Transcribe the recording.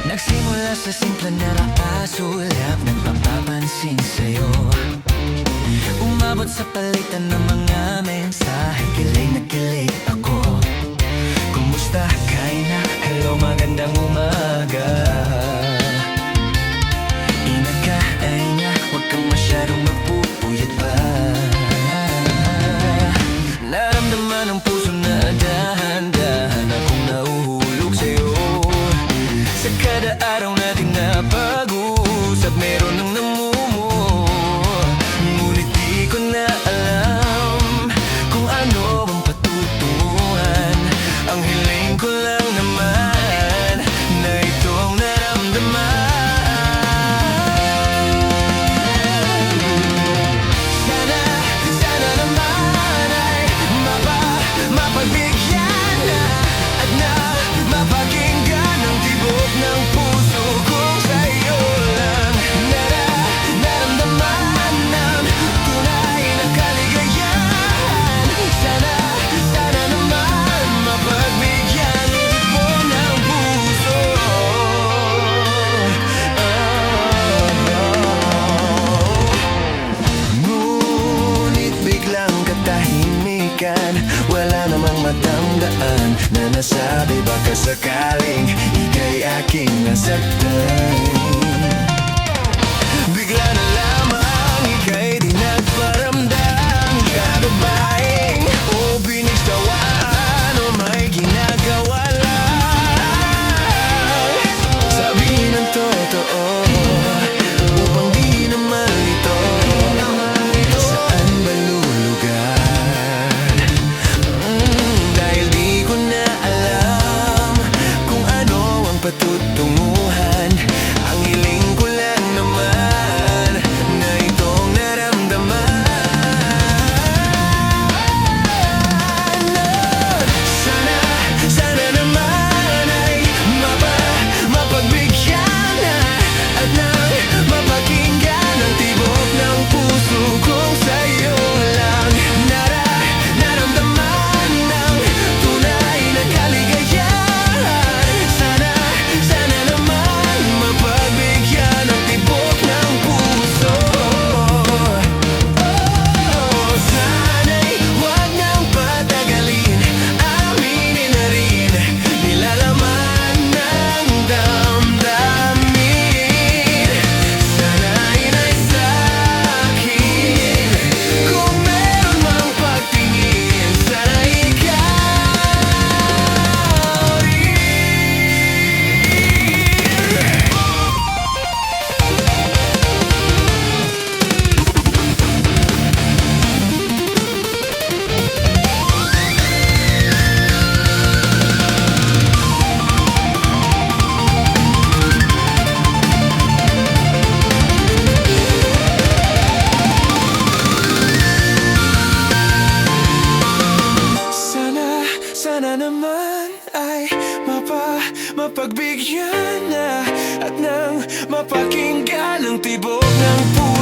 Nagsimula sa simple na nakasulap, nagpapapansin sa'yo. Umabot sa palitan ng mga mensahe, kilig na kilig ako. Kumusta ka na? Hello, magandang umaga. Ingat ka, ay nga, huwag kang masyadong magpupuyat pa. Naramdaman ang puso na dahan-dahan akong nahuhulog sa'yo. Sa kada araw natin na pag-uusap, meron ng namumuo. Ngunit di ko na alam kung ano ang patutunguhan. Ang hiling ko lang naman na itong naramdaman. Sana naman ay mapagbigyan na at na mapakinggan ang tibok ng puso kong sa'yo lang naramdaman ng tunay na kaligayahan. Sana naman mapagbigyan ang tibok ng puso. Ngunit biglang katahimikan, wala namang matandaan na nasabi baka sakaling ika'y aking nasaktan. Bigla na lamang ika'y di nagparamdam. Kagabaing o binistawan o may ginagawa lang. Sabihin ang totoo upang di na malito. Saan ba lulugar? Dahil di ko na alam kung ano ang patutunguhan. Ang hiling ko lang naman na itong naramdaman. Sana naman ay mapagbigyan na at nang mapakinggan ang tibok ng puso kong sa'yo lang naramdaman ng tunay na kaligayahan. Sana naman mapagbigyan ang tibok ng puso. Sana'y huwag nang patagalin, aminin na rin nilalaman ng damdamin. Sana'y naisa'kin kung meron mang pagtingin, sana ikaw rin. Sana naman ay mapagbigyan na at nang mapakinggan ang tibok ng puso.